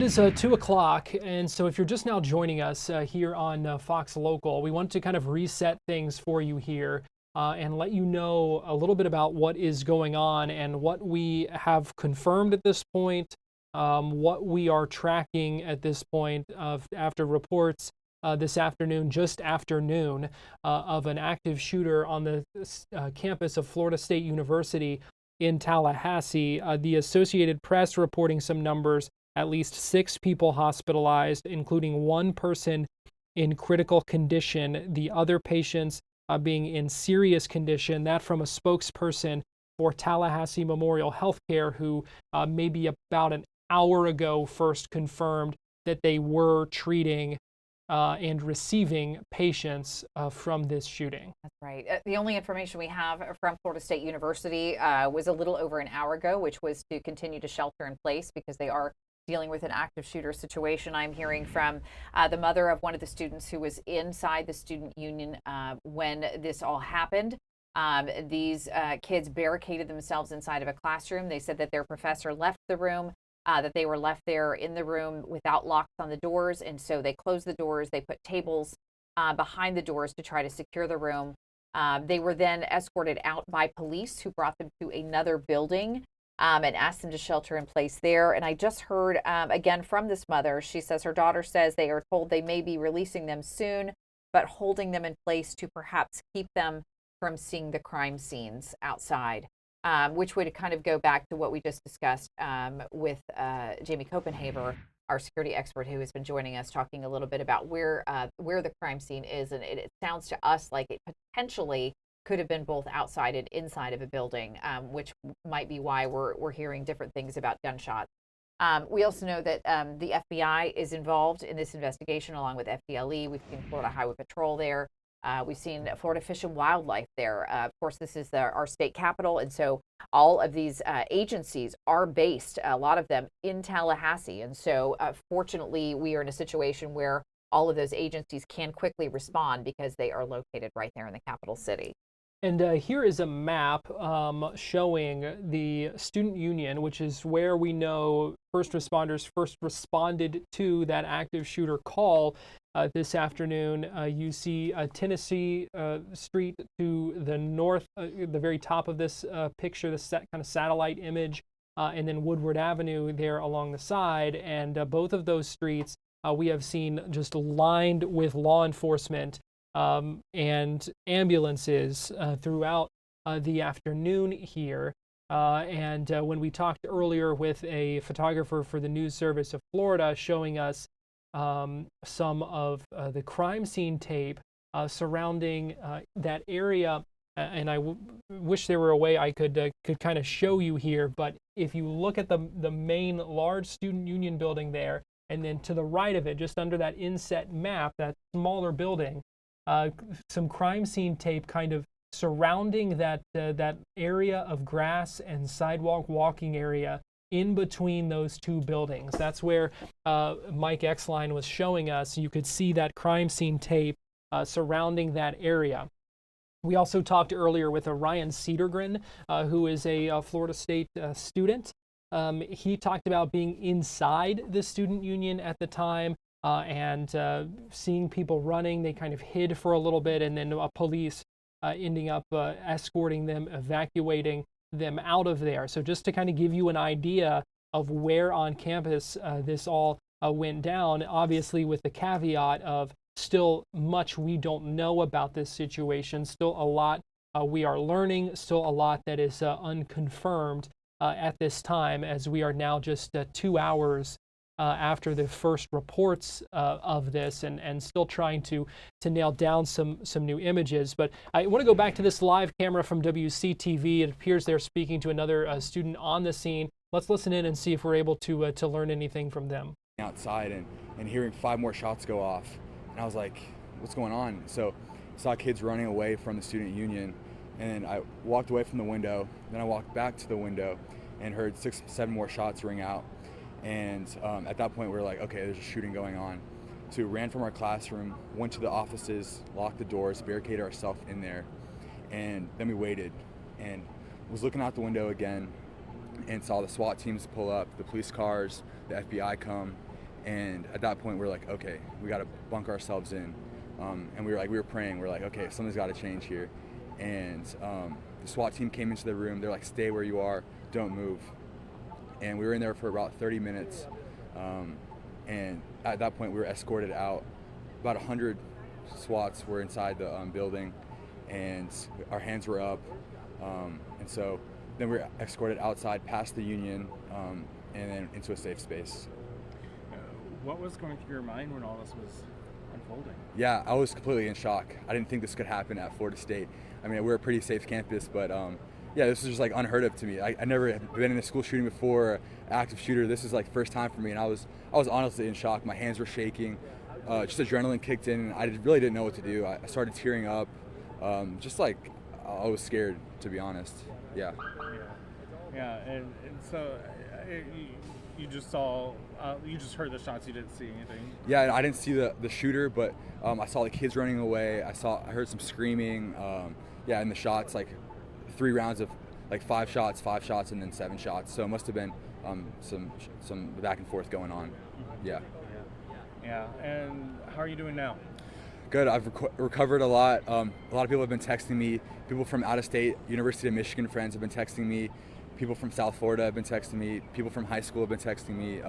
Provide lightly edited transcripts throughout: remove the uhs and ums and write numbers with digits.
It is 2 o'clock, and so if you're just now joining us here on Fox Local, we want to kind of reset things for you here and let you know a little bit about what is going on and what we have confirmed at this point, what we are tracking at this point after reports this afternoon, just after noon, of an active shooter on the campus of Florida State University in Tallahassee. The Associated Press reporting some numbers. At least 6 people hospitalized, including one person in critical condition, the other patients being in serious condition. That from a spokesperson for Tallahassee Memorial Healthcare, who maybe about an hour ago first confirmed that they were treating and receiving patients from this shooting. That's right. The only information we have from Florida State University was a little over an hour ago, which was to continue to shelter in place because they are dealing with an active shooter situation. I'm hearing from the mother of one of the students who was inside the student union when this all happened. These kids barricaded themselves inside of a classroom. They said that their professor left the room, that they were left there in the room without locks on the doors. And so they closed the doors. They put tables behind the doors to try to secure the room. They were then escorted out by police who brought them to another building and asked them to shelter in place there. And I just heard again from this mother. She says her daughter says they are told they may be releasing them soon, but holding them in place to perhaps keep them from seeing the crime scenes outside, which would kind of go back to what we just discussed with Jamie Copenhaver, our security expert who has been joining us, talking a little bit about where the crime scene is. And it sounds to us like it potentially could have been both outside and inside of a building, which might be why we're hearing different things about gunshots. We also know that the FBI is involved in this investigation along with FDLE. We've seen Florida Highway Patrol there. We've seen Florida Fish and Wildlife there. Of course, this is our state capital, and so all of these agencies are based, a lot of them, in Tallahassee. And so fortunately, we are in a situation where all of those agencies can quickly respond because they are located right there in the capital city. And here is a map showing the student union, which is where we know first responders first responded to that active shooter call this afternoon. You see Tennessee Street to the north, the very top of this picture, this kind of satellite image, and then Woodward Avenue there along the side. And both of those streets we have seen just lined with law enforcement and ambulances throughout the afternoon here. And when we talked earlier with a photographer for the News Service of Florida showing us some of the crime scene tape surrounding that area, and I wish there were a way I could kind of show you here, but if you look at the main large student union building there, and then to the right of it, just under that inset map, that smaller building, some crime scene tape kind of surrounding that area of grass and sidewalk walking area in between those two buildings. That's where Mike Exline was showing us. You could see that crime scene tape surrounding that area. We also talked earlier with Ryan Cedergren, who is a Florida State student. He talked about being inside the student union at the time. And seeing people running. They kind of hid for a little bit, and then police ending up escorting them, evacuating them out of there. So just to kind of give you an idea of where on campus this all went down, obviously with the caveat of still much we don't know about this situation, still a lot we are learning, still a lot that is unconfirmed at this time, as we are now just 2 hours after the first reports of this, and still trying to nail down some new images. But I want to go back to this live camera from WCTV. It appears they're speaking to another student on the scene. Let's listen in and see if we're able to learn anything from them. Outside and hearing 5 more shots go off, and I was like, what's going on? So I saw kids running away from the student union, and I walked away from the window. Then I walked back to the window and heard 6, 7 more shots ring out. And at that point, we were like, okay, there's a shooting going on. So we ran from our classroom, went to the offices, locked the doors, barricaded ourselves in there, and then we waited and was looking out the window again and saw the SWAT teams pull up, the police cars, the FBI come, And at that point, we're like, okay, we got to bunker ourselves in. And we were praying. We're like, okay, something's got to change here. And the SWAT team came into the room. They're like, stay where you are, don't move. And we were in there for about 30 minutes. And at that point, we were escorted out. About 100 SWATs were inside the building, and our hands were up. And so then we were escorted outside past the Union and then into a safe space. What was going through your mind when all this was unfolding? Yeah, I was completely in shock. I didn't think this could happen at Florida State. I mean, we're a pretty safe campus, but yeah, this was just like unheard of to me. I never had been in a school shooting before, active shooter. This is like the first time for me, and I was honestly in shock. My hands were shaking. Just adrenaline kicked in, and I really didn't know what to do. I started tearing up. Just like I was scared, to be honest. Yeah. Yeah, and so you just saw, you just heard the shots. You didn't see anything. Yeah, I didn't see the shooter, but I saw the kids running away. I heard some screaming. Yeah, and the shots, like 3 rounds of like 5 shots, and then 7 shots. So it must have been some back and forth going on. Yeah. Yeah, and how are you doing now? Good. I've recovered a lot. A lot of people have been texting me. People from out of state, University of Michigan friends have been texting me. People from South Florida have been texting me. People from high school have been texting me.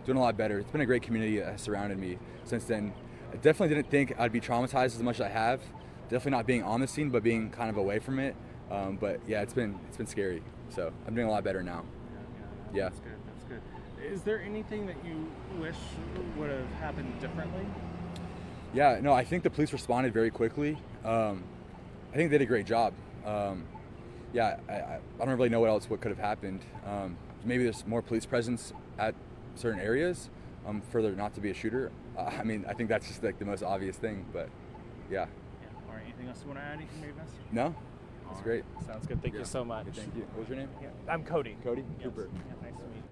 Doing a lot better. It's been a great community that has surrounded me since then. I definitely didn't think I'd be traumatized as much as I have. Definitely not being on the scene, but being kind of away from it. But yeah, it's been scary. So I'm doing a lot better now. Yeah. That's good. Is there anything that you wish would have happened differently? Yeah, no, I think the police responded very quickly. I think they did a great job. Yeah, I don't really know what could have happened. Maybe there's more police presence at certain areas for there not to be a shooter. I mean, I think that's just like the most obvious thing, but yeah. All right, anything else you want to add? Anything maybe missed? No, that's great. Sounds good. Thank you so much. Thank you. What was your name? Yeah. I'm Cody. Cody? Yes. Cooper. Yeah, nice to meet you.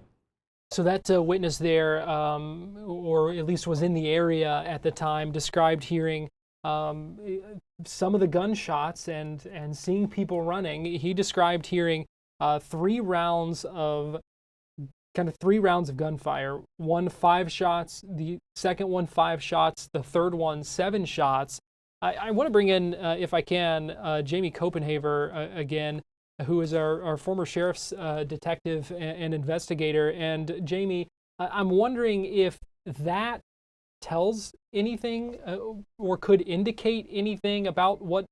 So that witness there, or at least was in the area at the time, described hearing some of the gunshots and seeing people running. He described hearing 3 rounds of gunfire. One 5 shots, the second one 5 shots, the third one 7 shots. I want to bring in, if I can, Jamie Copenhaver again, who is our former sheriff's detective and investigator. And Jamie, I'm wondering if that tells anything or could indicate anything about what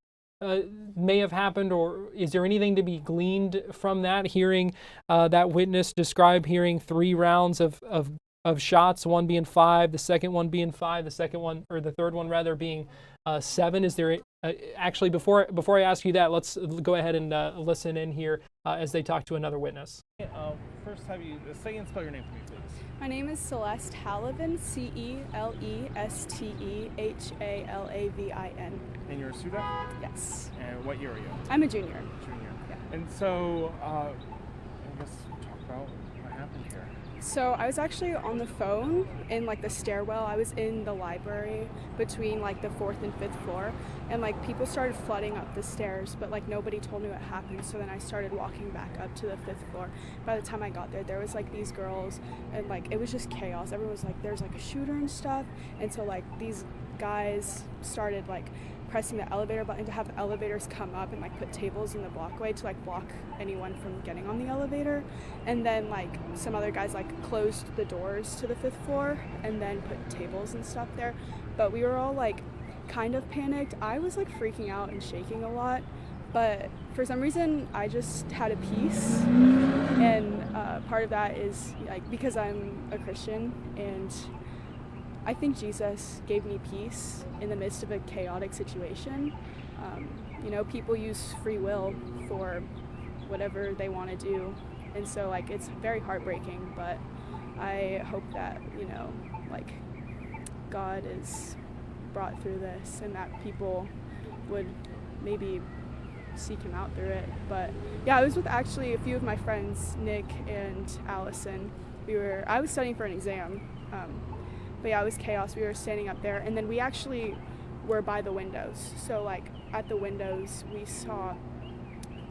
may have happened, or is there anything to be gleaned from that, hearing that witness describe hearing 3 rounds of shots, one being 5, the second one being 5, the third one rather being 7? Is there actually, before I ask you that, let's go ahead and listen in here as they talk to another witness. First, have you say and spell your name for me, please? My name is Celeste Halavin, CELESTEHALAVIN. And you're a student? Yes. And what year are you? I'm a junior. Junior. Yeah. And so, I guess talk about what happened here. So I was actually on the phone in like the stairwell. I was in the library between like the 4th and 5th floor, and like people started flooding up the stairs, but like nobody told me what happened. So then I started walking back up to the 5th floor. By the time I got there was like these girls, and like it was just chaos. Everyone was like, there's like a shooter and stuff. And so like these guys started like pressing the elevator button to have the elevators come up and like put tables in the walkway to like block anyone from getting on the elevator. And then like some other guys like closed the doors to the 5th floor and then put tables and stuff there. But we were all like kind of panicked. I was like freaking out and shaking a lot, but for some reason I just had a peace. And part of that is like because I'm a Christian, and I think Jesus gave me peace in the midst of a chaotic situation. People use free will for whatever they want to do. And so, like, it's very heartbreaking, but I hope that, God is brought through this and that people would maybe seek him out through it. But yeah, I was with actually a few of my friends, Nick and Allison. I was studying for an exam. But yeah, it was chaos. We were standing up there, and then we actually were by the windows. So like at the windows, we saw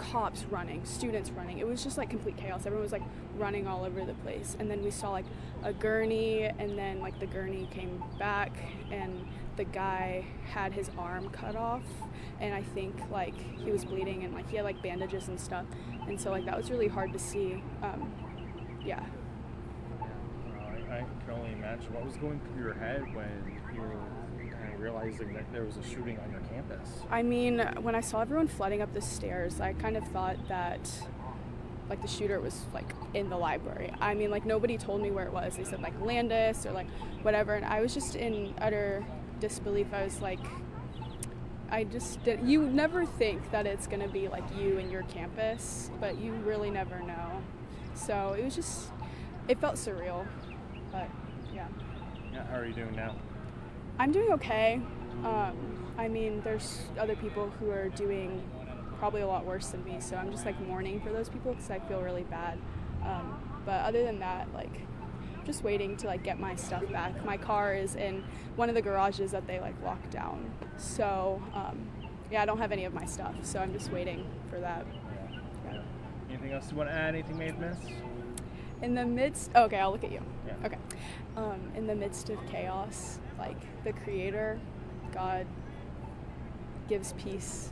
cops running, students running. It was just like complete chaos. Everyone was like running all over the place. And then we saw like a gurney, and then like the gurney came back, and the guy had his arm cut off, and I think like he was bleeding, and like he had like bandages and stuff. And so like that was really hard to see. Yeah. I can only imagine what was going through your head when you were kind of realizing that there was a shooting on your campus. I mean, when I saw everyone flooding up the stairs, I kind of thought that like the shooter was like in the library. I mean, like nobody told me where it was. They said like Landis or like whatever, and I was just in utter disbelief. I was like, you never think that it's gonna be like you and your campus, but you really never know. So it felt surreal, but yeah. Yeah, how are you doing now? I'm doing okay. I mean, there's other people who are doing probably a lot worse than me, so I'm just like mourning for those people because I feel really bad. But other than that, like, just waiting to like get my stuff back. My car is in one of the garages that they like locked down. So yeah, I don't have any of my stuff, so I'm just waiting for that. Yeah. Anything else you want to add? Anything may have missed? In the midst, okay, I'll look at you. Yeah. Okay. In the midst of chaos, like the Creator, God, gives peace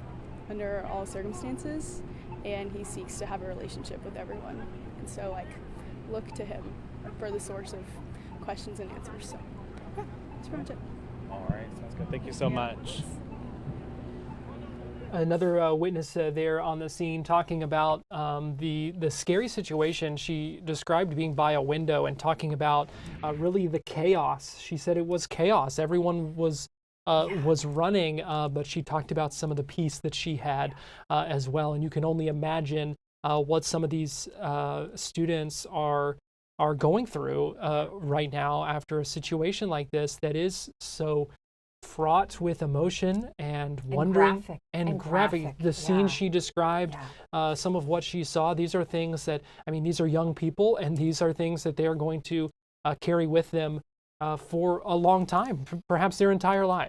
under all circumstances, and He seeks to have a relationship with everyone. And so, like, look to Him for the source of questions and answers. So, yeah, that's pretty much it. All right, sounds good. Thank you so much. Another witness there on the scene talking about the scary situation. She described being by a window and talking about really the chaos. She said it was chaos. Everyone was running, but she talked about some of the peace that she had as well. And you can only imagine what some of these students are going through right now after a situation like this that is so fraught with emotion and wondering and graphic. The scene she described, some of what she saw, these are things that, I mean, these are young people, and these are things that they are going to carry with them for a long time, perhaps their entire life.